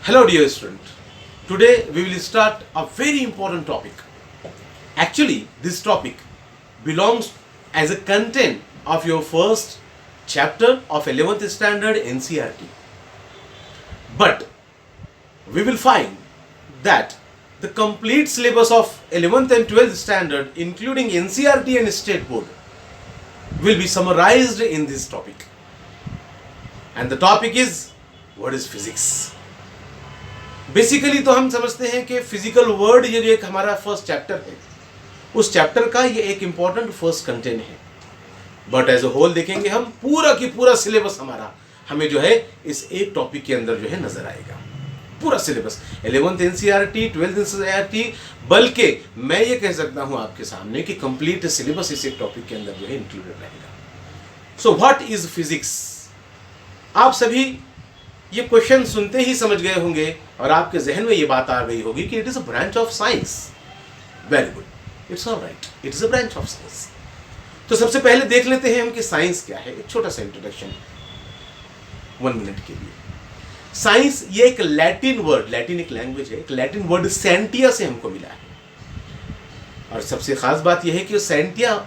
Hello, dear student. Today we will start a very important topic. Actually, this topic belongs as a content of your first chapter of 11th standard NCERT. But we will find that the complete syllabus of 11th and 12th standard, including NCERT and state board, will be summarized in this topic. And the topic is, what is physics? Basically तो हम समझते हैं कि physical word ये जो एक हमारा first chapter है, उस चैप्टर का ये एक इंपॉर्टेंट फर्स्ट कंटेंट है. बट एज अ होल देखेंगे हम पूरा की पूरा सिलेबस हमारा हमें जो है इस एक टॉपिक के अंदर जो है नजर आएगा. पूरा syllabus 11th NCERT, 12th NCERT, बल्कि मैं ये कह सकता हूं आपके सामने कि कंप्लीट सिलेबस इस एक टॉपिक के अंदर जो है इंक्लूडेड रहेगा. So what is physics? आप सभी ये क्वेश्चन सुनते ही समझ गए होंगे और आपके जहन में ये बात आ गई होगी कि it is a branch of science. Very good, it's alright, it is a branch of science. तो सबसे पहले देख लेते हैं हम कि साइंस क्या है. एक छोटा सा इंट्रोडक्शन 1 मिनट के लिए. साइंस ये एक लैटिन वर्ड, लैटिन एक लैंग्वेज है, एक लैटिन वर्ड सेंटिया से हमको मिला है. और सबसे खास बात यह है कि सेंटिया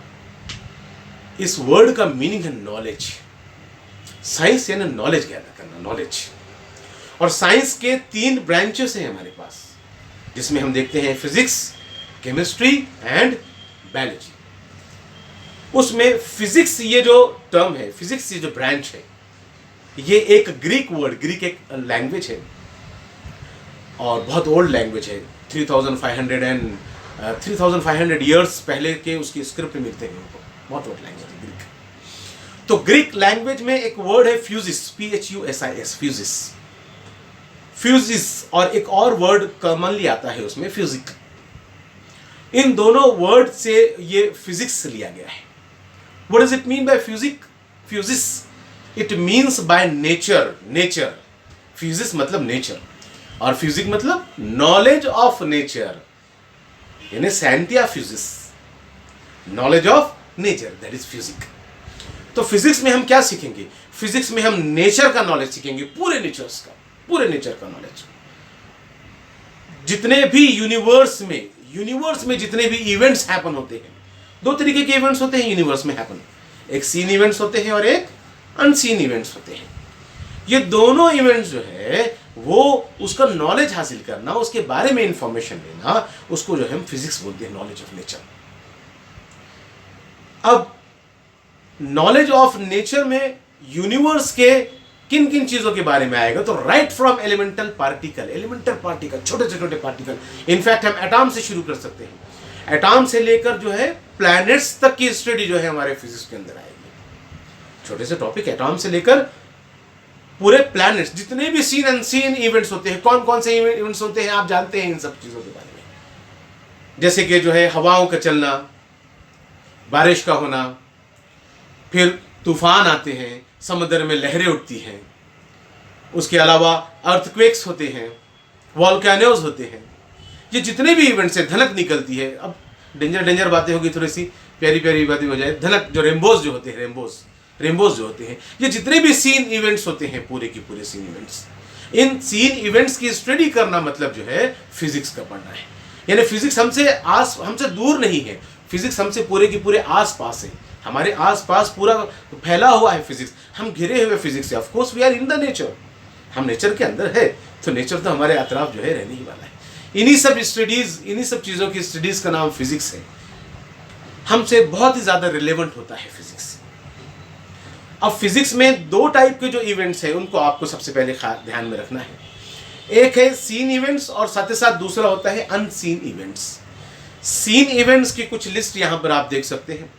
इस वर्ड का मीनिंग है नॉलेज. साइंस यानी नॉलेज गैदर करना, नॉलेज. और साइंस के 3 ब्रांचेस हैं हमारे पास, जिसमें हम देखते हैं फिजिक्स, केमिस्ट्री एंड बायोलॉजी. उसमें फिजिक्स ये जो टर्म है, फिजिक्स ये जो ब्रांच है, ये एक ग्रीक वर्ड, ग्रीक एक लैंग्वेज है और बहुत ओल्ड लैंग्वेज है. 3500 ईयर्स पहले के उसकी स्क्रिप्ट मिलते हैं उनको. बहुत ओल्ड लैंग्वेज है ग्रीक. तो ग्रीक लैंग्वेज में एक वर्ड है फ्यूजिस, PHUSIS, फ्यूजिस. फ्यूजिस और एक और वर्ड कॉमनली आता है उसमें, फिजिक. इन दोनों वर्ड से ये फिजिक्स लिया गया है. What does it mean by physic? Physis, it means by nature. Nature, physis मतलब नेचर और फिजिक मतलब नॉलेज ऑफ नेचर, यानी scientia physis, knowledge of nature, that is physic. तो फिजिक्स में हम क्या सीखेंगे? फिजिक्स में हम नेचर का नॉलेज सीखेंगे, पूरे नेचर का नॉलेज. जितने भी यूनिवर्स में जितने भी इवेंट्स हैपन होते हैं, 2 तरीके के इवेंट्स होते हैं यूनिवर्स में हैपन. एक सीन इवेंट्स होते हैं और एक अनसीन इवेंट्स होते हैं. ये दोनों इवेंट्स जो है वो उसका नॉलेज हासिल करना, उसके बारे में इंफॉर्मेशन लेना, उसको जो हम फिजिक्स बोलते हैं, नॉलेज ऑफ नेचर. अब नॉलेज ऑफ नेचर में यूनिवर्स के किन किन चीजों के बारे में आएगा? तो राइट फ्रॉम एलिमेंटल पार्टिकल, छोटे से छोटे पार्टिकल. इनफैक्ट हम एटॉम से शुरू कर सकते हैं. एटॉम से लेकर जो है प्लैनेट्स तक की स्टडी जो है हमारे फिजिक्स के अंदर आएगी. छोटे से टॉपिक एटॉम से लेकर पूरे प्लैनेट्स, जितने भी सीन अनसीन इवेंट्स होते हैं. कौन कौन से इवेंट्स होते हैं आप जानते हैं इन सब चीजों के बारे में? जैसे कि जो है हवाओं का चलना, बारिश का होना, फिर तूफान आते हैं, समुद्र में लहरें उठती हैं, उसके अलावा अर्थक्वेक्स होते हैं, वॉल्केनोज होते हैं. ये जितने भी इवेंट्स हैं, धनक निकलती है. अब डेंजर बातें होगी, थोड़ी सी प्यारी बातें हो जाए. धनक जो रेम्बोज जो होते हैं, ये जितने भी सीन इवेंट्स होते हैं, पूरे की पूरे सीन इवेंट्स, इन सीन इवेंट्स की स्टडी करना मतलब जो है फिजिक्स का पढ़ना है. यानी फिजिक्स हमसे दूर नहीं है, फिजिक्स हमसे पूरे की पूरे आस पास है. हमारे आसपास पूरा फैला हुआ है फिजिक्स. हम घिरे हुए फिजिक्स से. Of course we are in the nature, हम नेचर के अंदर है, तो नेचर तो हमारे अतराफ जो है रहने ही वाला है. इन्हीं सब चीज़ों की स्टडीज का नाम फिजिक्स है. हमसे बहुत ही ज़्यादा रिलेवेंट होता है फिजिक्स. अब फिजिक्स में 2 टाइप के जो इवेंट्स हैं उनको आपको सबसे पहले ध्यान में रखना है. एक है सीन इवेंट्स और साथ ही साथ दूसरा होता है अनसीन इवेंट्स. सीन इवेंट्स की कुछ लिस्ट यहाँ पर आप देख सकते हैं.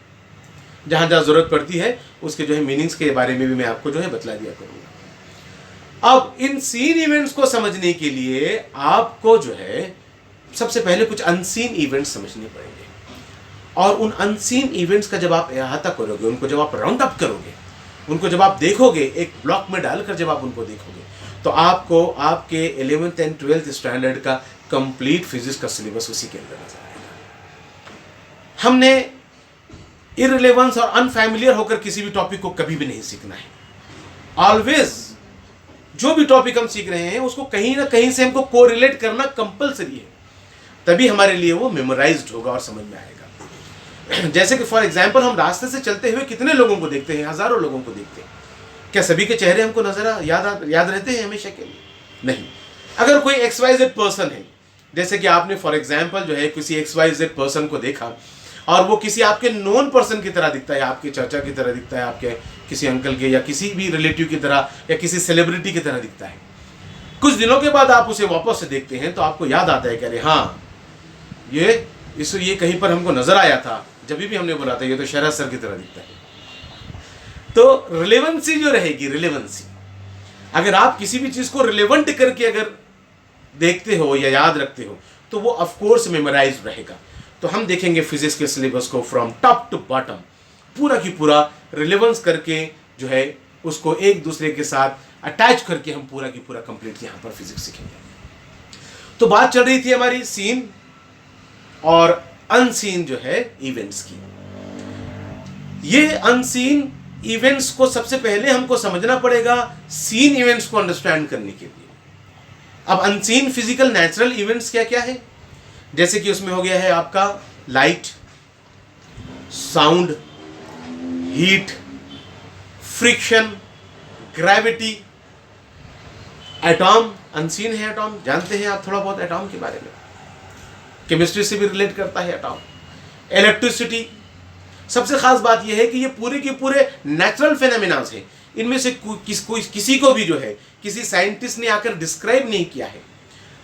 जहाँ जहाँ जरूरत पड़ती है उसके जो है मीनिंग्स के बारे में भी मैं आपको जो है बतला दिया करूँगा. अब इन सीन इवेंट्स को समझने के लिए आपको जो है सबसे पहले कुछ अनसीन इवेंट्स समझने पड़ेंगे. और उन अनसीन इवेंट्स का जब आप अहाता करोगे, उनको जब आप राउंड अप करोगे, उनको जब आप देखोगे, एक ब्लॉक में डालकर जब आप उनको देखोगे, तो आपको आपके 11th एंड 12th स्टैंडर्ड का कंप्लीट फिजिक्स का सिलेबस उसी के अंदर नजर आएगा. हमने इररिलेवेंस और अनफैमिलियर होकर किसी भी टॉपिक को कभी भी नहीं सीखना है. ऑलवेज जो भी टॉपिक हम सीख रहे हैं उसको कहीं ना कहीं से हमको कोरिलेट करना कंपलसरी है, तभी हमारे लिए वो मेमोराइज्ड होगा और समझ में आएगा। जैसे कि फॉर एग्जाम्पल हम रास्ते से चलते हुए कितने लोगों को देखते हैं, हजारों लोगों को देखते हैं, क्या सभी के चेहरे हमको नजर याद रहते हैं हमेशा के लिए? नहीं। अगर कोई XYZ पर्सन है, जैसे कि आपने फॉर एग्जाम्पल जो है किसी XYZ पर्सन को देखा और वो किसी आपके नोन पर्सन की तरह दिखता है, आपके चाचा की तरह दिखता है, आपके किसी अंकल के या किसी भी रिलेटिव की तरह या किसी सेलिब्रिटी की तरह दिखता है, कुछ दिनों के बाद आप उसे वापस से देखते हैं तो आपको याद आता है कि अरे हाँ, ये कहीं पर हमको नजर आया था, जब भी हमने बोला था ये तो शरद सर की तरह दिखता है। तो रिलेवेंसी जो रहेगी, रिलेवेंसी, अगर आप किसी भी चीज को रिलेवेंट करके अगर देखते हो या याद रखते हो तो वो ऑफ कोर्स मेमोराइज रहेगा। तो हम देखेंगे फिजिक्स के सिलेबस को फ्रॉम टॉप टू बॉटम पूरा की पूरा रिलेवेंस करके जो है उसको एक दूसरे के साथ अटैच करके हम पूरा की पूरा कंप्लीट यहां पर फिजिक्स सीखेंगे। तो बात चल रही थी हमारी सीन और अनसीन जो है इवेंट्स की। ये अनसीन इवेंट्स को सबसे पहले हमको समझना पड़ेगा सीन इवेंट्स को अंडरस्टैंड करने के लिए। अब अनसीन फिजिकल नेचुरल इवेंट्स क्या क्या है, जैसे कि उसमें हो गया है आपका light, sound, heat, friction, gravity, atom. Unseen है एटॉम, जानते हैं आप थोड़ा बहुत एटॉम के बारे में, केमिस्ट्री से भी रिलेट करता है एटॉम। इलेक्ट्रिसिटी, सबसे खास बात यह है कि ये पूरे के पूरे नेचुरल फेनोमेनास है। इनमें से किसी को भी जो है किसी साइंटिस्ट ने आकर डिस्क्राइब नहीं किया है।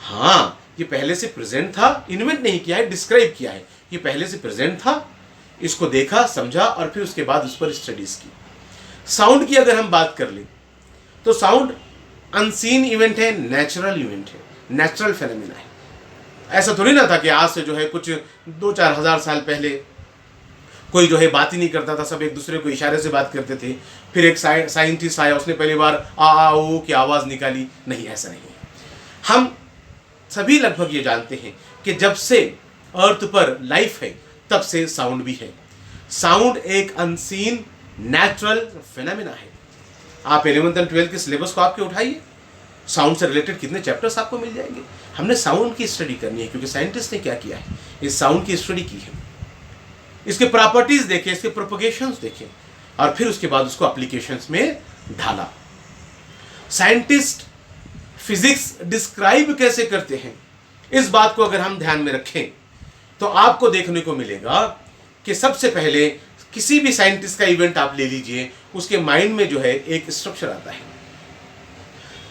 हाँ, ये पहले से प्रेजेंट था, इन्वेंट नहीं किया है, डिस्क्राइब किया है। ये पहले से प्रेजेंट था, इसको देखा, समझा और फिर उसके बाद उस पर स्टडीज की। साउंड की अगर हम बात कर लें तो साउंड अनसीन इवेंट है, नेचुरल इवेंट है, नेचुरल फेनोमेना है। ऐसा थोड़ी ना था कि आज से जो है कुछ 2-4 हज़ार साल पहले कोई जो है बात ही नहीं करता था, सब एक दूसरे को इशारे से बात करते थे। फिर एक साइंटिस्ट आया, उसने पहली बार आ ओ की आवाज़ निकाली। नहीं, ऐसा नहीं है। हम सभी लगभग ये जानते हैं कि जब से अर्थ पर लाइफ है तब से साउंड भी है। साउंड एक अनसीन नेचुरल फेनोमेना है। आप 11th और 12th के सिलेबस को आपके उठाइए, साउंड से रिलेटेड कितने चैप्टर्स आपको मिल जाएंगे। हमने साउंड की स्टडी करनी है क्योंकि साइंटिस्ट ने क्या किया है, इस साउंड की स्टडी की है, इसके प्रॉपर्टीज देखे, इसके प्रोपगेशंस देखे और फिर उसके बाद उसको एप्लीकेशंस में ढाला। साइंटिस्ट फिजिक्स डिस्क्राइब कैसे करते हैं, इस बात को अगर हम ध्यान में रखें तो आपको देखने को मिलेगा कि सबसे पहले किसी भी साइंटिस्ट का इवेंट आप ले लीजिए, उसके माइंड में जो है एक स्ट्रक्चर आता है।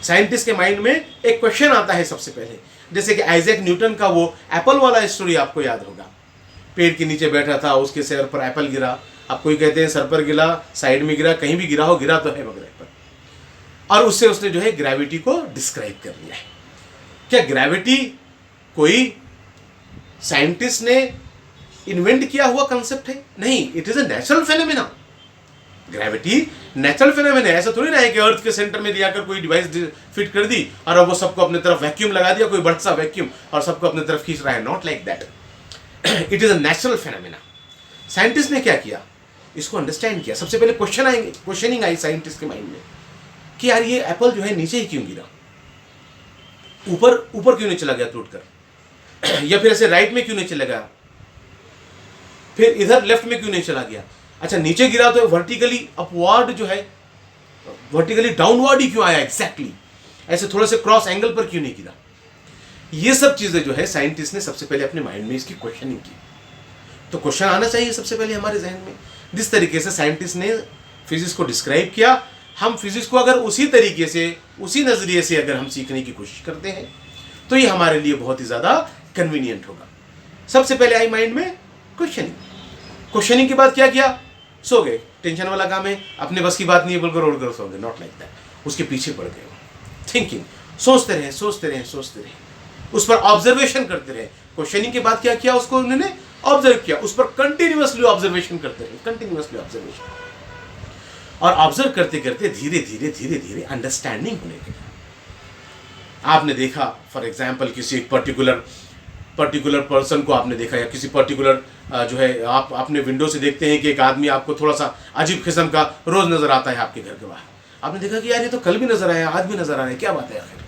साइंटिस्ट के माइंड में एक क्वेश्चन आता है सबसे पहले, जैसे कि आइजैक न्यूटन का वो एप्पल वाला स्टोरी आपको याद होगा। पेड़ के नीचे बैठा था, उसके सर पर एप्पल गिरा। अब कोई कहते हैं सर पर गिरा, साइड में गिरा, कहीं भी गिरा हो, गिरा तो है वगैरह पर, और उससे उसने जो है ग्रेविटी को डिस्क्राइब कर लिया है। क्या ग्रेविटी कोई साइंटिस्ट ने इन्वेंट किया हुआ कंसेप्ट है? नहीं, it is a natural phenomena. Gravity natural phenomena है। ऐसा थोड़ी ना है कि अर्थ के सेंटर में जाकर कोई डिवाइस फिट कर दी और अब वो सबको अपने तरफ वैक्यूम लगा दिया, कोई बड़ा सा वैक्यूम, और सबको अपने तरफ खींच रहा है। Not like that, it is a natural phenomena. Scientist ने क्या किया, इसको अंडरस्टैंड किया। सबसे पहले क्वेश्चनिंग आई साइंटिस्ट के माइंड में कि यार ये एप्पल जो है नीचे ही क्यों गिरा, ऊपर क्यों नहीं चला गया टूटकर, या फिर ऐसे राइट में क्यों नहीं चला गया, फिर इधर लेफ्ट में क्यों नहीं चला गया। अच्छा, नीचे गिरा तो वर्टिकली अपवर्ड जो है, वर्टिकली डाउनवर्ड ही क्यों आया एग्जैक्टली, ऐसे थोड़े से क्रॉस एंगल पर क्यों नहीं गिरा। ये सब चीजें जो है साइंटिस्ट ने सबसे पहले अपने माइंड में इसकी क्वेश्चनिंग की। तो क्वेश्चन आना चाहिए सबसे पहले हमारे जहन में। जिस तरीके से साइंटिस्ट ने फिजिक्स को डिस्क्राइब किया, हम फिजिक्स को अगर उसी तरीके से, उसी नजरिए से अगर हम सीखने की कोशिश करते हैं तो ये हमारे लिए बहुत ही ज्यादा कन्वीनियंट होगा। सबसे पहले आई माइंड में क्वेश्चनिंग के बाद क्या किया, सो गए। टेंशन वाला काम है, अपने बस की बात नहीं है, बोलकर उड़ कर सो गए। नॉट लाइक दैट, उसके पीछे पड़ गए। थिंकिंग, सोचते रहे, उस पर ऑब्जर्वेशन करते रहे। क्वेश्चनिंग के बाद क्या किया, उसको उन्होंने ऑब्जर्व किया, उस पर कंटिन्यूअसली ऑब्जर्वेशन करते रहे, कंटिन्यूअसली ऑब्जर्वेशन, और ऑब्जर्व करते करते धीरे धीरे अंडरस्टैंडिंग होने लगी। आपने देखा फॉर एग्जाम्पल किसी एक पर्टिकुलर पर्सन को आपने देखा, या किसी पर्टिकुलर जो है आपने विंडो से देखते हैं कि एक आदमी आपको थोड़ा सा अजीब किस्म का रोज नजर आता है आपके घर के बाहर। आपने देखा कि यार ये तो कल भी नजर आया, आज भी नजर आ रहा है, क्या बात है आखिर।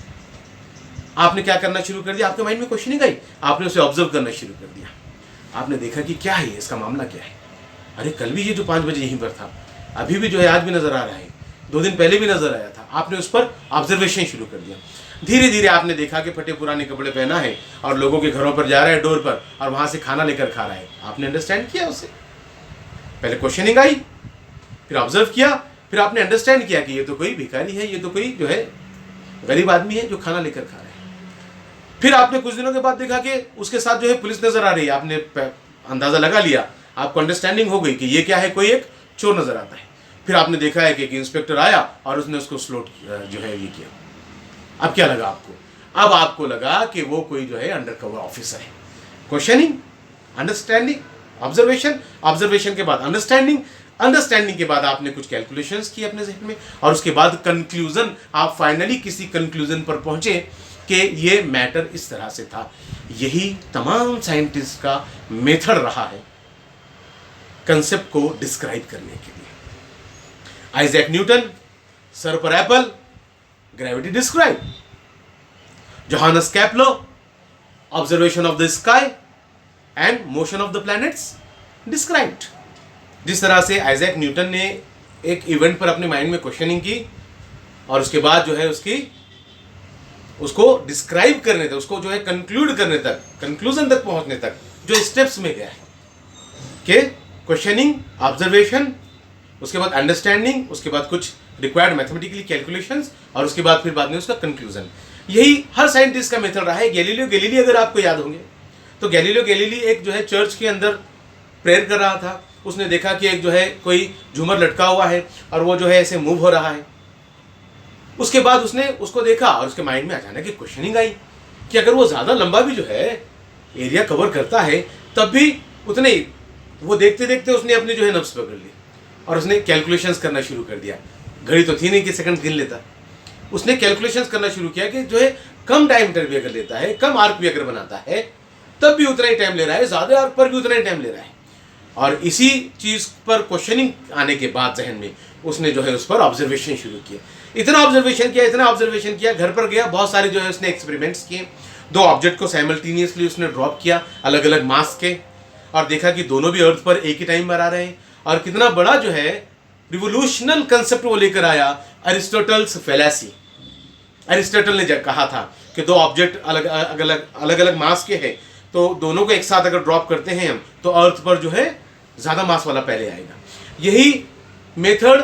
आपने क्या करना शुरू कर दिया, आपके माइंड में क्वेश्चनिंग आई, आपने उसे ऑब्जर्व करना शुरू कर दिया। आपने देखा कि क्या है, इसका मामला क्या है, अरे कल भी ये जो 5 बजे यहीं पर था, अभी भी जो है आज भी नजर आ रहा है, 2 दिन पहले भी नजर आया था। आपने उस पर ऑब्जर्वेशन शुरू कर दिया। धीरे धीरे आपने देखा कि फटे पुराने कपड़े पहना है और लोगों के घरों पर जा रहा है, डोर पर, और वहां से खाना लेकर खा रहा है। आपने अंडरस्टैंड किया उसे, पहले क्वेश्चनिंग आई, फिर ऑब्जर्व किया, फिर आपने अंडरस्टैंड किया कि ये तो कोई भिखारी है, ये तो कोई जो है गरीब आदमी है जो खाना लेकर खा रहा है। फिर आपने कुछ दिनों के बाद देखा कि उसके साथ जो है पुलिस नजर आ रही है। आपने अंदाजा लगा लिया, आपको अंडरस्टैंडिंग हो गई कि ये क्या है, कोई एक चोर नजर आता है। फिर आपने देखा है कि एक इंस्पेक्टर आया और उसने उसको स्लोट जो है ये किया। अब क्या लगा आपको, अब आपको लगा कि वो कोई जो है अंडरकवर ऑफिसर है। क्वेश्चनिंग, अंडरस्टैंडिंग, ऑब्जर्वेशन, ऑब्जर्वेशन के बाद अंडरस्टैंडिंग, अंडरस्टैंडिंग के बाद आपने कुछ कैलकुलेशंस किए अपने ज़हन में, और उसके बाद कंक्लूजन, आप फाइनली किसी कंक्लूजन पर पहुंचे कि ये मैटर इस तरह से था। यही तमाम साइंटिस्ट का मेथड रहा है कंसेप्ट को डिस्क्राइब करने के लिए। आइजैक न्यूटन, सर पर Apple, gravity describe, Johannes Kepler, observation of the sky and motion of the planets described. जिस तरह से आइजैक न्यूटन ने एक इवेंट पर अपने माइंड में क्वेश्चनिंग की और उसके बाद जो है उसको डिस्क्राइब करने तक, उसको जो है कंक्लूड करने तक, कंक्लूजन तक पहुंचने तक जो स्टेप्स में गया है कि क्वेश्चनिंग, ऑब्जर्वेशन, उसके बाद अंडरस्टैंडिंग, उसके बाद कुछ रिक्वायर्ड मैथमेटिकली कैलकुलेशंस, और उसके बाद फिर बाद में उसका कंक्लूजन। यही हर साइंटिस्ट का मेथड रहा है। गैलीलियो गैलीली अगर आपको याद होंगे तो गैलीलियो गैलीली एक जो है चर्च के अंदर प्रेयर कर रहा था। उसने देखा कि एक जो है कोई झूमर लटका हुआ है और वो जो है ऐसे मूव हो रहा है। उसके बाद उसने उसको देखा और उसके माइंड में अचानक एक क्वेश्चनिंग आई कि अगर वो ज़्यादा लंबा भी जो है एरिया कवर करता है तब भी उतने ही, वो देखते देखते उसने अपनी जो है नब्ज पकड़ ली और उसने कैलकुलेशंस करना शुरू कर दिया। घड़ी तो थी नहीं कि सेकंड गिन लेता। उसने कैलकुलेशंस करना शुरू किया कि जो है कम डायमीटर भी अगर लेता है, कम आर्क भी अगर बनाता है तब भी उतना ही टाइम ले रहा है, ज़्यादा आर्क पर भी उतना ही टाइम ले रहा है। और इसी चीज़ पर क्वेश्चनिंग आने के बाद जहन में उसने जो है उस पर ऑब्जर्वेशन शुरू किया। इतना ऑब्जर्वेशन किया, इतना ऑब्जर्वेशन किया, घर पर गया, बहुत सारे जो है उसने एक्सपेरिमेंट्स किए। 2 ऑब्जेक्ट को साइमल्टेनियसली उसने ड्रॉप किया अलग अलग मास के, और देखा कि दोनों भी अर्थ पर एक ही टाइम पर आ रहे हैं। और कितना बड़ा जो है रिवोल्यूशनल कंसेप्ट वो लेकर आया, अरिस्टोटल्स फैलेसी। अरिस्टोटल ने जब कहा था कि 2 ऑब्जेक्ट अलग अलग मास के हैं तो दोनों को एक साथ अगर ड्रॉप करते हैं हम तो अर्थ पर जो है ज़्यादा मास वाला पहले आएगा। यही मेथड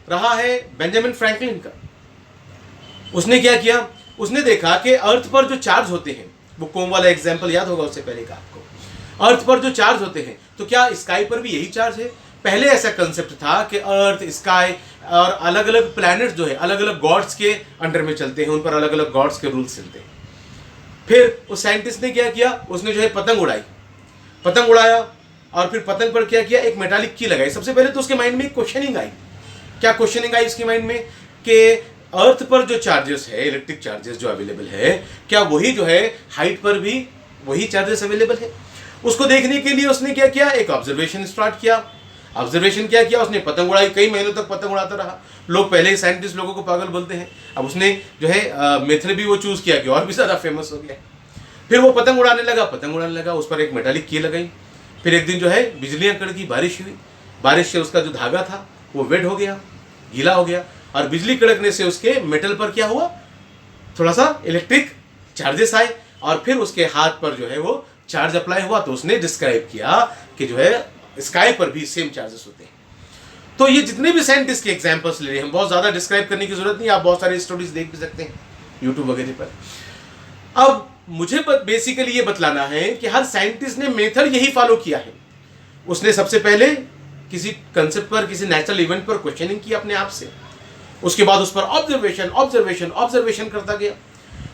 रहा है बेंजामिन फ्रैंकलिन का। उसने क्या किया, उसने देखा कि अर्थ पर जो चार्ज होते हैं, वो कोम वाला एग्जांपल याद होगा उससे पहले का आपको। अर्थ पर जो चार्ज होते हैं तो क्या स्काई पर भी यही चार्ज है? पहले ऐसा कंसेप्ट था कि अर्थ, स्काई और अलग अलग प्लैनेट्स जो है अलग अलग गॉड्स के अंडर में चलते हैं, उन पर अलग अलग गॉड्स के रूल्स चलते हैं। फिर उस साइंटिस्ट ने क्या किया, उसने जो है पतंग उड़ाई, पतंग उड़ाया और फिर पतंग पर क्या किया, एक मेटालिक की लगाई। सबसे पहले तो उसके माइंड में एक क्वेश्चनिंग आई। क्या क्वेश्चनिंग आई उसके माइंड में कि अर्थ पर जो चार्जेस है, इलेक्ट्रिक चार्जेस जो अवेलेबल है, क्या वही जो है हाइट पर भी वही चार्जेस अवेलेबल है? उसको देखने के लिए उसने क्या किया, एक ऑब्जर्वेशन स्टार्ट किया। ऑब्जर्वेशन क्या किया उसने, पतंग उड़ाई, कई महीनों तक पतंग उड़ाता रहा। लोग पहले ही साइंटिस्ट लोगों को पागल बोलते हैं, अब उसने जो है मेथड भी वो चूज़ किया कि और भी ज़्यादा फेमस हो गया। फिर वो पतंग उड़ाने लगा, उस पर एक मेटालिक की लगाई। फिर एक दिन जो है बिजलियाँ कड़की, बारिश हुई, बारिश से उसका जो धागा था वो वेट हो गया, गीला हो गया, और बिजली कड़कने से उसके मेटल पर क्या हुआ, थोड़ा सा इलेक्ट्रिक चार्जेस आए, और फिर उसके हाथ पर जो है वो चार्ज अप्लाई हुआ। तो उसने डिस्क्राइब किया कि जो है स्काई पर भी सेम चार्जेस होते हैं। तो ये जितने भी साइंटिस्ट के एग्जांपल्स ले रहे हैं, हम बहुत ज़्यादा डिस्क्राइब करने की जरूरत नहीं, आप बहुत सारे स्टोरीज देख भी सकते हैं यूट्यूब वगैरह पर। अब मुझे बेसिकली ये बतलाना है कि हर साइंटिस्ट ने मेथड यही फॉलो किया है। उसने सबसे पहले किसी कंसेप्ट पर, किसी नेचुरल इवेंट पर क्वेश्चनिंग की अपने आप से, उसके बाद उस पर ऑब्जर्वेशन करता गया,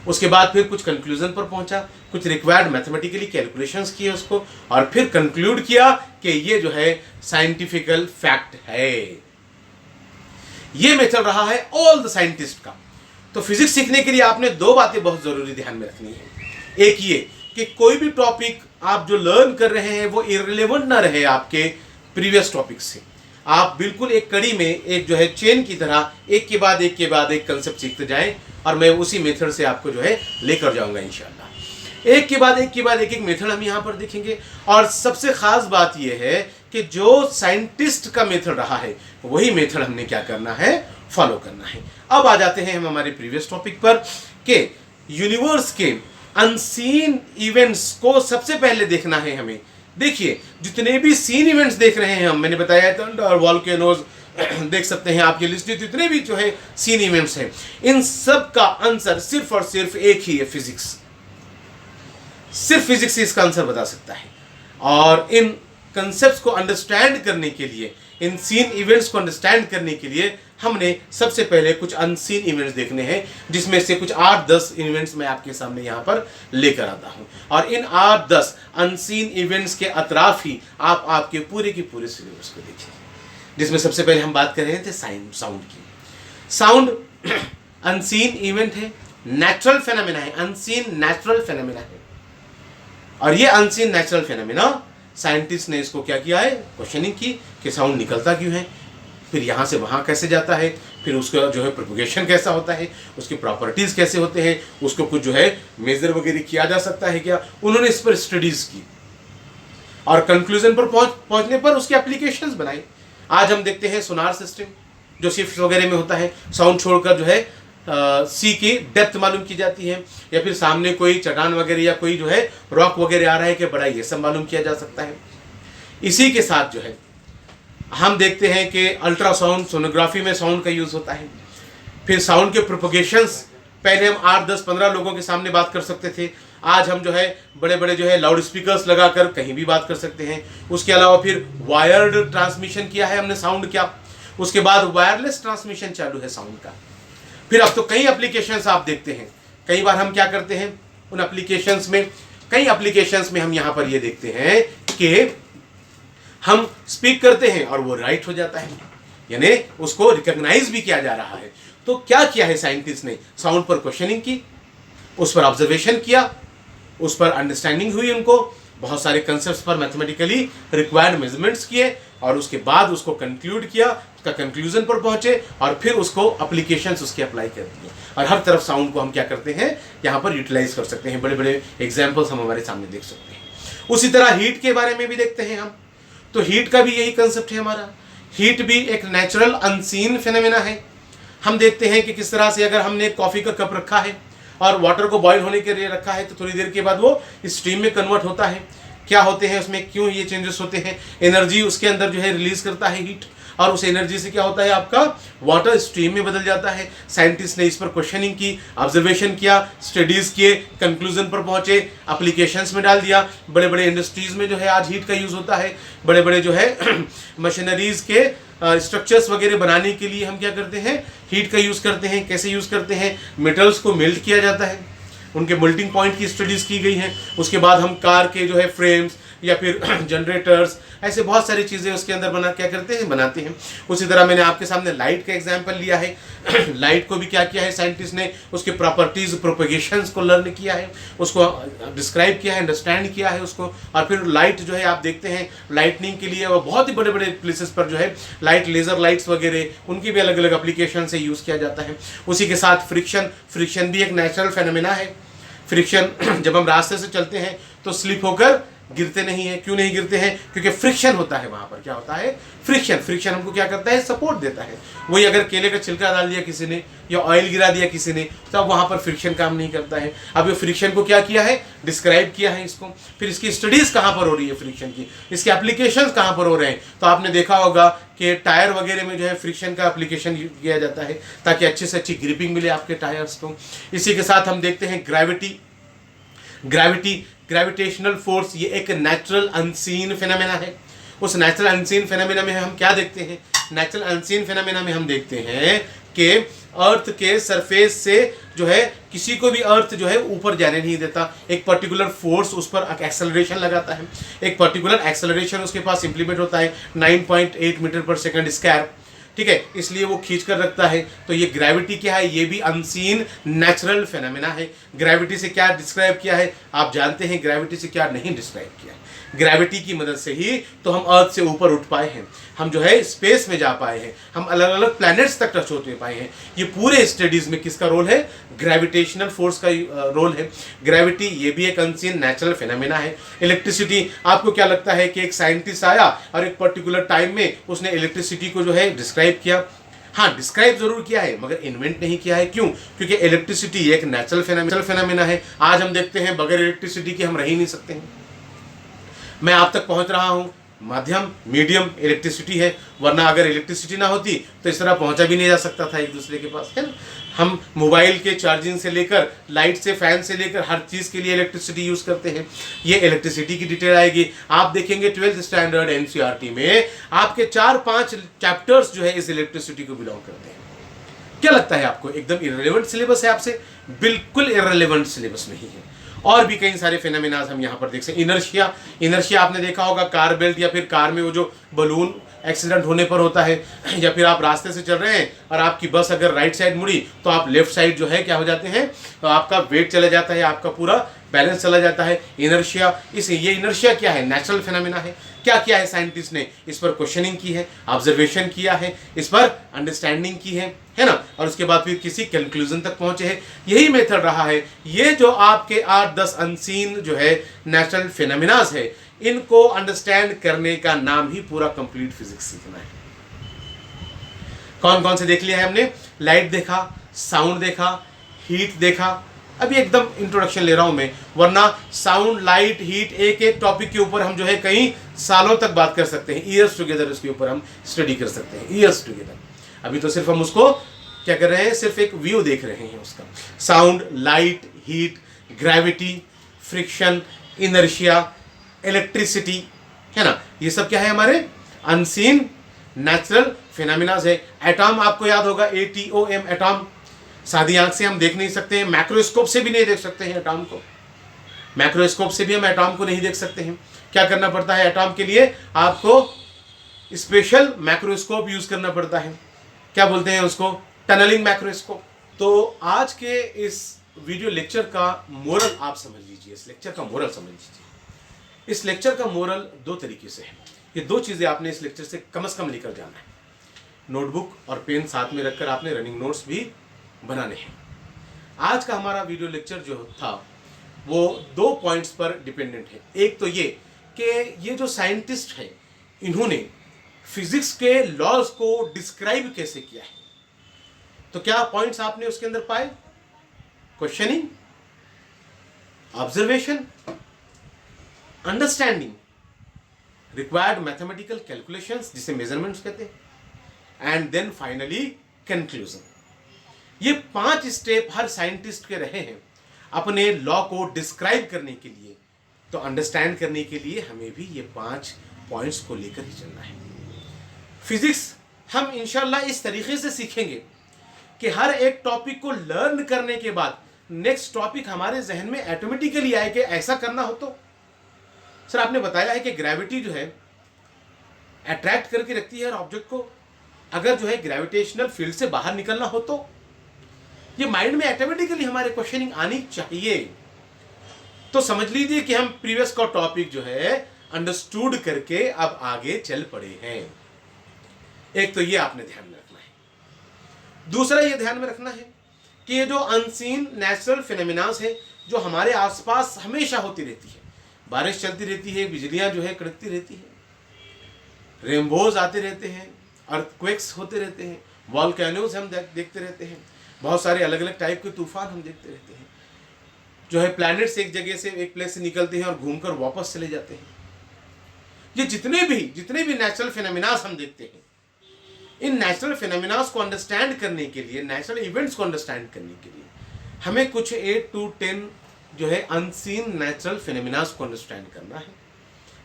उसके बाद फिर कुछ कंक्लूजन पर पहुंचा, कुछ रिक्वायर्ड मैथमेटिकली कैलकुलेशंस किए उसको, और फिर कंक्लूड किया कि ये जो है साइंटिफिकल फैक्ट है। ये मेथड रहा है ऑल द साइंटिस्ट का। तो फिजिक्स सीखने के लिए आपने 2 बातें बहुत जरूरी ध्यान में रखनी है। एक ये कि कोई भी टॉपिक आप जो लर्न कर रहे हैं वो इररिलेवेंट ना रहे आपके प्रीवियस टॉपिक से। आप बिल्कुल एक कड़ी में, एक जो है चेन की तरह एक के बाद एक कंसेप्ट सीखते जाएं, और मैं उसी मेथड से आपको जो है लेकर जाऊंगा इंशाल्लाह। एक के बाद एक मेथड हम यहाँ पर देखेंगे। और सबसे खास बात यह है कि जो साइंटिस्ट का मेथड रहा है वही मेथड हमने क्या करना है, फॉलो करना है। अब आ जाते हैं हम हमारे प्रीवियस टॉपिक पर कि यूनिवर्स के अनसीन इवेंट्स को सबसे पहले देखना है हमें। देखिए जितने भी सीन इवेंट्स देख रहे हैं हम, मैंने बताया थंडर, वॉल्केनोज, देख सकते हैं आपके लिस्ट में जितने भी जो है सीन इवेंट्स हैं, इन सब का आंसर सिर्फ और सिर्फ एक ही है, फिजिक्स। सिर्फ फिजिक्स से इसका आंसर बता सकता है। और इन कंसेप्ट्स को अंडरस्टैंड करने के लिए, इन सीन इवेंट्स को अंडरस्टैंड करने के लिए हमने सबसे पहले कुछ अनसीन इवेंट्स देखने हैं, जिसमें से कुछ 8-10 इवेंट्स मैं आपके सामने यहाँ पर लेकर आता हूँ। और इन 8-10 अनसीन इवेंट्स के अतराफ ही आप आपके पूरे के पूरे सिलेबस को देखिए, जिसमें सबसे पहले हम बात कर रहे थे साउंड की। साउंड अनसीन इवेंट है, नेचुरल फेनोमेना है, अनसीन नेचुरल फेनोमेना है। और ये अनसीन नेचुरल फेनोमेना साइंटिस्ट ने इसको क्या किया है, क्वेश्चनिंग की कि साउंड निकलता क्यों है, फिर यहाँ से वहाँ कैसे जाता है, फिर उसका जो है प्रोपगेशन कैसा होता है, उसकी प्रॉपर्टीज़ कैसे होते हैं, उसको कुछ जो है मेजर वगैरह किया जा सकता है क्या। उन्होंने इस पर स्टडीज़ की और कंक्लूजन पर पहुँचने पर उसके एप्लीकेशंस बनाए। आज हम देखते हैं सोनार सिस्टम जो शिप्स वगैरह में होता है, साउंड छोड़कर जो है सी की डेप्थ मालूम की जाती है, या फिर सामने कोई चट्टान वगैरह या कोई जो है रॉक वगैरह आ रहा है कि बड़ा, ये सब मालूम किया जा सकता है। इसी के साथ जो है हम देखते हैं कि अल्ट्रासाउंड, सोनोग्राफी में साउंड का यूज़ होता है। फिर साउंड के प्रोपगेशंस, पहले हम 8, 10, 15 लोगों के सामने बात कर सकते थे, आज हम जो है बड़े बड़े जो है लाउड स्पीकर्स लगाकर कहीं भी बात कर सकते हैं। उसके अलावा फिर वायर्ड ट्रांसमिशन किया है हमने साउंड का, उसके बाद वायरलेस ट्रांसमिशन चालू है साउंड का। फिर अब तो कई एप्लीकेशंस आप देखते हैं, कई बार हम क्या करते हैं उन एप्लीकेशंस में, कई एप्लीकेशंस में हम यहाँ पर ये देखते हैं कि हम स्पीक करते हैं और वो राइट हो जाता है, यानी उसको रिकॉग्नाइज भी किया जा रहा है। तो क्या किया है साइंटिस्ट ने, साउंड पर क्वेश्चनिंग की, उस पर ऑब्जर्वेशन किया, उस पर अंडरस्टैंडिंग हुई, उनको बहुत सारे कंसेप्ट्स पर मैथमेटिकली रिक्वायर्ड मेजरमेंट्स किए, और उसके बाद उसको कंक्लूड किया, उसका कंक्लूजन पर पहुंचे, और फिर उसको एप्लीकेशंस उसके अप्लाई कर दिए। और हर तरफ साउंड को हम क्या करते हैं यहाँ पर यूटिलाइज कर सकते हैं, बड़े बड़े एग्जाम्पल्स हम हमारे सामने देख सकते हैं। उसी तरह हीट के बारे में भी देखते हैं हम, तो हीट का भी यही कंसेप्ट है हमारा। हीट भी एक नेचुरल अनसीन फिनोमेना है। हम देखते हैं कि किस तरह से अगर हमने कॉफ़ी का कप रखा है और वाटर को बॉईल होने के लिए रखा है, तो थोड़ी देर के बाद वो स्टीम में कन्वर्ट होता है। क्या होते हैं उसमें, क्यों ये चेंजेस होते हैं, एनर्जी उसके अंदर जो है रिलीज करता है हीट, और उस एनर्जी से क्या होता है आपका वाटर स्ट्रीम में बदल जाता है। साइंटिस्ट ने इस पर क्वेश्चनिंग की, ऑब्जर्वेशन किया, स्टडीज़ किए, कंक्लूजन पर पहुंचे, एप्लीकेशंस में डाल दिया। बड़े बड़े इंडस्ट्रीज़ में जो है आज हीट का यूज़ होता है। बड़े बड़े जो है मशीनरीज़ के स्ट्रक्चर्स वगैरह बनाने के लिए हम क्या करते हैं, हीट का यूज़ करते हैं। कैसे यूज़ करते हैं, मेटल्स को मेल्ट किया जाता है, उनके मेल्टिंग पॉइंट की स्टडीज़ की गई हैं। उसके बाद हम कार के जो है फ्रेम्स या फिर जनरेटर्स, ऐसे बहुत सारी चीज़ें उसके अंदर बनाते हैं। उसी तरह मैंने आपके सामने लाइट का एग्जांपल लिया है। लाइट को भी क्या किया है साइंटिस्ट ने, उसके प्रॉपर्टीज़, प्रोपगेशंस को लर्न किया है, उसको डिस्क्राइब किया है, अंडरस्टैंड किया है उसको। और फिर लाइट जो है आप देखते हैं लाइटनिंग के लिए वो बहुत ही बड़े बड़े प्लेसेस पर जो है लाइट, लेज़र लाइट्स वगैरह, उनकी भी अलग अलग एप्लीकेशन से यूज़ किया जाता है। उसी के साथ फ्रिक्शन भी एक नेचुरल फेनोमेना है। फ्रिक्शन, जब हम रास्ते से चलते हैं तो स्लिप होकर गिरते नहीं है। क्यों नहीं गिरते हैं, क्योंकि फ्रिक्शन होता है वहाँ पर। क्या होता है, फ्रिक्शन हमको क्या करता है, सपोर्ट देता है। वही अगर केले का छिलका डाल दिया किसी ने या ऑयल गिरा दिया किसी ने, तो अब वहाँ पर फ्रिक्शन काम नहीं करता है। अब ये फ्रिक्शन को क्या किया है, डिस्क्राइब किया है इसको। फिर इसकी स्टडीज़ कहाँ पर हो रही है फ्रिक्शन की, इसके एप्लीकेशंस कहाँ पर हो रहे हैं। तो आपने देखा होगा कि टायर वगैरह में जो है फ्रिक्शन का एप्लीकेशन किया जाता है, ताकि अच्छे से अच्छी ग्रिपिंग मिले आपके टायर्स को। इसी के साथ हम देखते हैं ग्रेविटेशनल फोर्स, ये एक नेचुरल अनसीन फिनोमेना है। उस नेचुरल अनसीन फिनोमेना में हम क्या देखते हैं, नेचुरल अनसीन फिनोमेना में हम देखते हैं कि अर्थ के सरफेस से जो है किसी को भी अर्थ जो है ऊपर जाने नहीं देता। एक पर्टिकुलर फोर्स उस पर एक्सेलरेशन लगाता है, एक पर्टिकुलर एक्सेलरेशन उसके पास इंप्लीमेंट होता है 9.8 मीटर पर सेकंड स्क्वायर, ठीक है, इसलिए वो खींच कर रखता है। तो ये ग्रेविटी क्या है, ये भी अनसीन नेचुरल फेनोमेना है। ग्रेविटी से क्या डिस्क्राइब किया है, आप जानते हैं ग्रेविटी से क्या नहीं डिस्क्राइब किया है। ग्रेविटी की मदद से ही तो हम अर्थ से ऊपर उठ पाए हैं। हम जो है स्पेस में जा पाए हैं, हम अलग अलग प्लैनेट्स तक टच होते पाए हैं। ये पूरे स्टडीज में किसका रोल है? ग्रेविटेशनल फोर्स का रोल है। ग्रेविटी ये भी एक अनसीन नेचुरल फिनोमेना है। इलेक्ट्रिसिटी, आपको क्या लगता है कि एक साइंटिस्ट आया और एक पर्टिकुलर टाइम में उसने इलेक्ट्रिसिटी को जो है डिस्क्राइब किया? हाँ, डिस्क्राइब जरूर किया है मगर इन्वेंट नहीं किया है। क्यों? क्योंकि इलेक्ट्रिसिटी एक नेचुरल फिनोमेना है। आज हम देखते हैं बगैर इलेक्ट्रिसिटी के हम रह ही नहीं सकते हैं। मैं आप तक पहुंच रहा हूं, माध्यम मीडियम इलेक्ट्रिसिटी है, वरना अगर इलेक्ट्रिसिटी ना होती तो इस तरह पहुंचा भी नहीं जा सकता था एक दूसरे के पास, है ना। हम मोबाइल के चार्जिंग से लेकर लाइट से, फैन से लेकर हर चीज़ के लिए इलेक्ट्रिसिटी यूज़ करते हैं। ये इलेक्ट्रिसिटी की डिटेल आएगी। आप देखेंगे 12th स्टैंडर्ड एनसीईआरटी में आपके 4-5 चैप्टर्स जो है इस इलेक्ट्रिसिटी को बिलोंग करते हैं। क्या लगता है आपको एकदम इररिलेवेंट सिलेबस है आपसे? बिल्कुल इररिलेवेंट सिलेबस नहीं है। और भी कई सारे फिनोमेनाज हम यहाँ पर देख सकते हैं। इनर्शिया आपने देखा होगा, कार बेल्ट या फिर कार में वो जो बलून एक्सीडेंट होने पर होता है, या फिर आप रास्ते से चल रहे हैं और आपकी बस अगर राइट साइड मुड़ी तो आप लेफ्ट साइड जो है क्या हो जाते हैं, तो आपका वेट चला जाता है, आपका पूरा बैलेंस चला जाता है। इनर्शिया, ये इनर्शिया क्या है? नेचुरल फिनोमेना है। क्या किया है साइंटिस्ट ने? इस पर क्वेश्चनिंग की है, ऑब्जर्वेशन किया है, इस पर अंडरस्टैंडिंग की है ना, और उसके बाद फिर किसी कंक्लूजन तक पहुंचे हैं। यही मेथड रहा है। ये जो आपके 8-10 अनसीन जो है नेचुरल फिनोमेनाज है, इनको अंडरस्टैंड करने का नाम ही पूरा कंप्लीट फिजिक्स सीखना है। कौन कौन से देख लिया है हमने? लाइट देखा, साउंड देखा, हीट देखा। अभी एकदम इंट्रोडक्शन ले रहा हूं मैं, वरना साउंड, लाइट, हीट एक एक टॉपिक के ऊपर हम जो है कई सालों तक बात कर सकते हैं। ईयर्स टुगेदर उसके ऊपर हम स्टडी कर सकते हैं, ईयर्स टुगेदर। अभी तो सिर्फ हम उसको क्या कर रहे हैं, सिर्फ एक व्यू देख रहे हैं उसका। Sound, light, heat, gravity, friction, inertia, electricity, है ना, ये सब क्या है? हमारे अनसीन नेचुरल फिनोमेनाज है। एटॉम आपको याद होगा, ATOM, एटॉम। सादी आंख से हम देख नहीं सकते हैं, मैक्रोस्कोप से भी नहीं देख सकते हैं एटॉम को। मैक्रोस्कोप से भी हम एटॉम को नहीं देख सकते हैं। क्या करना पड़ता है एटॉम के लिए? आपको स्पेशल मैक्रोस्कोप यूज करना पड़ता है। क्या बोलते हैं उसको? टनलिंग मैक्रोस्कोप। तो आज के इस वीडियो लेक्चर का मोरल आप समझ लीजिए, इस लेक्चर का मोरल समझ लीजिए। इस लेक्चर का मोरल 2 तरीके से है। ये 2 चीजें आपने इस लेक्चर से कम लेकर जाना है। नोटबुक और पेन साथ में रखकर आपने रनिंग नोट्स भी बनाने हैं। आज का हमारा वीडियो लेक्चर जो था वो 2 पॉइंट्स पर डिपेंडेंट है। एक तो ये कि ये जो साइंटिस्ट हैं, इन्होंने फिजिक्स के लॉज को डिस्क्राइब कैसे किया है। तो क्या पॉइंट्स आपने उसके अंदर पाए? Questioning, observation, understanding, required mathematical calculations जिसे मेजरमेंट्स कहते हैं, एंड देन फाइनली कंक्लूजन। ये 5 स्टेप हर साइंटिस्ट के रहे हैं अपने लॉ को डिस्क्राइब करने के लिए। तो अंडरस्टैंड करने के लिए हमें भी ये 5 पॉइंट्स को लेकर ही चलना है। फिजिक्स हम इंशाल्लाह इस तरीके से सीखेंगे कि हर एक टॉपिक को लर्न करने के बाद नेक्स्ट टॉपिक हमारे जहन में ऑटोमेटिकली आए कि ऐसा करना हो। तो सर आपने बताया है कि ग्रेविटी जो है अट्रैक्ट करके रखती है ऑब्जेक्ट को। अगर जो है ग्रेविटेशनल फील्ड से बाहर निकलना हो तो ये माइंड में ऑटोमेटिकली हमारे क्वेश्चनिंग आनी चाहिए। तो समझ लीजिए कि हम प्रीवियस का टॉपिक जो है अंडरस्टूड करके अब आगे चल पड़े हैं। एक तो ये आपने ध्यान में रखना है। दूसरा ये ध्यान में रखना है कि ये जो अनसीन नेचुरल फिनोमेनास है जो हमारे आसपास हमेशा होती रहती है। बारिश चलती रहती है, बिजलियां जो है कड़कती रहती है, रेनबोज आते रहते हैं, अर्थक्वेक्स होते रहते हैं, वॉल्केनोज हम देखते रहते हैं, बहुत सारे अलग अलग टाइप के तूफान हम देखते रहते हैं, जो है प्लैनेट्स एक जगह से, एक प्लेस से निकलते हैं और घूमकर वापस चले जाते हैं। ये जितने भी नेचुरल फिनोमेनास हम देखते हैं, इन नेचुरल फिनोमेनास को अंडरस्टैंड करने के लिए, नेचुरल इवेंट्स को अंडरस्टैंड करने के लिए हमें कुछ 8 to 10 जो है अनसीन नेचुरल फिनोमेनास को अंडरस्टैंड करना है,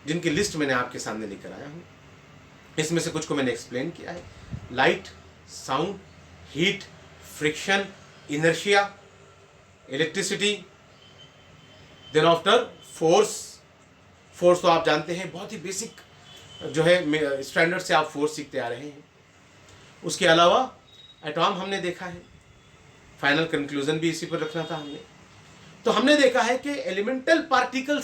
जिनकी लिस्ट मैंने आपके सामने लेकर आया हूँ। इसमें से कुछ को मैंने एक्सप्लेन किया है। Light, sound, heat, friction, inertia, electricity, then after force. Force तो आप जानते हैं, बहुत ही बेसिक जो है स्टैंडर्ड से आप फोर्स सीखते आ रहे हैं। उसके अलावा एटॉम हमने देखा है, फाइनल कंक्लूजन भी इसी पर रखना था हमने। तो हमने देखा है कि एलिमेंटल पार्टिकल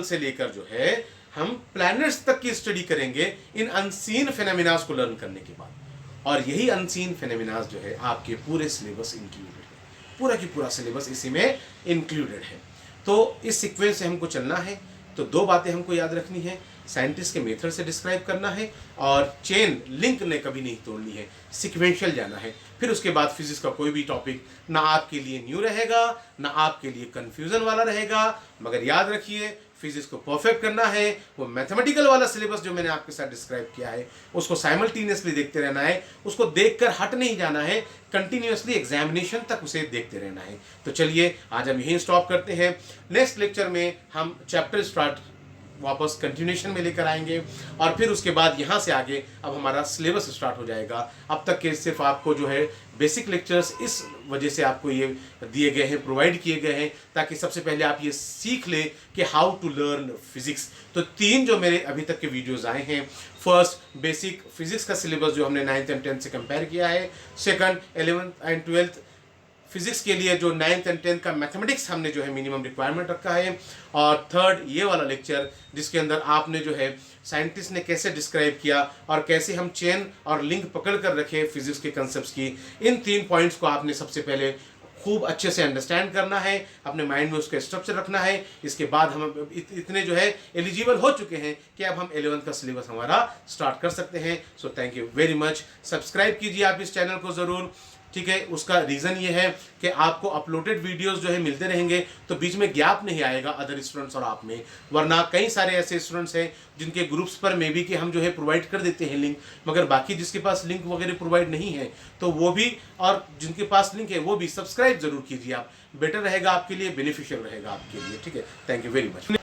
से लेकर जो है हम प्लैनेट्स तक की स्टडी करेंगे इन अनसीन फेनोमेनास को लर्न करने के बाद। और यही अनसीन फेनोमेनास जो है आपके पूरे सिलेबस इंक्लूडेड है, पूरा की पूरा सिलेबस इसी में इंक्लूडेड है। तो इस सीक्वेंस से हमको चलना है। तो दो बातें हमको याद रखनी है, साइंटिस्ट के मेथड से डिस्क्राइब करना है और चेन लिंक ने कभी नहीं तोड़नी है, सिक्वेंशियल जाना है। फिर उसके बाद फिजिक्स का कोई भी टॉपिक ना आपके लिए न्यू रहेगा ना आपके लिए कंफ्यूजन वाला रहेगा, मगर याद रखिए फिजिक्स को परफेक्ट करना है। वो मैथमेटिकल वाला सिलेबस जो मैंने आपके साथ डिस्क्राइब किया है उसको साइमल्टेनियसली देखते रहना है, उसको देखकर हट नहीं जाना है, कंटिन्यूअसली एग्जामिनेशन तक उसे देखते रहना है। तो चलिए आज हम यहीं स्टॉप करते हैं। नेक्स्ट लेक्चर में हम चैप्टर स्टार्ट वापस कंटिन्यूएशन में लेकर आएंगे और फिर उसके बाद यहाँ से आगे अब हमारा सिलेबस स्टार्ट हो जाएगा। अब तक के सिर्फ आपको जो है बेसिक लेक्चर्स इस वजह से आपको ये दिए गए हैं, प्रोवाइड किए गए हैं, ताकि सबसे पहले आप ये सीख लें कि हाउ टू लर्न फिजिक्स। तो 3 जो मेरे अभी तक के वीडियोस आए हैं, फर्स्ट बेसिक फिजिक्स का सिलेबस जो हमने 9th एंड 10th से कंपेयर किया है, second 11th and 12th physics के लिए जो 9th एंड 10th का मैथमेटिक्स हमने जो है मिनिमम रिक्वायरमेंट रखा है, और थर्ड ये वाला लेक्चर जिसके अंदर आपने जो है साइंटिस्ट ने कैसे डिस्क्राइब किया और कैसे हम चेन और लिंक पकड़ कर रखे फिजिक्स के कंसेप्ट्स की। इन 3 पॉइंट्स को आपने सबसे पहले खूब अच्छे से अंडरस्टैंड करना है, अपने माइंड में उसका स्ट्रक्चर रखना है। इसके बाद हम इतने जो है एलिजिबल हो चुके हैं कि अब हम 11th का सिलेबस हमारा स्टार्ट कर सकते हैं। So thank you very much. Subscribe कीजिए आप इस चैनल को ज़रूर, ठीक है। उसका रीज़न ये है कि आपको अपलोडेड वीडियोस जो है मिलते रहेंगे, तो बीच में गैप नहीं आएगा अदर स्टूडेंट्स और आप में। वरना कई सारे ऐसे स्टूडेंट्स हैं जिनके ग्रुप्स पर मे बी कि हम जो है प्रोवाइड कर देते हैं लिंक, मगर बाकी जिसके पास लिंक वगैरह प्रोवाइड नहीं है तो वो भी, और जिनके पास लिंक है वो भी सब्सक्राइब जरूर कीजिए आप, बेटर रहेगा आपके लिए, बेनिफिशियल रहेगा आपके लिए, ठीक है। Thank you very much.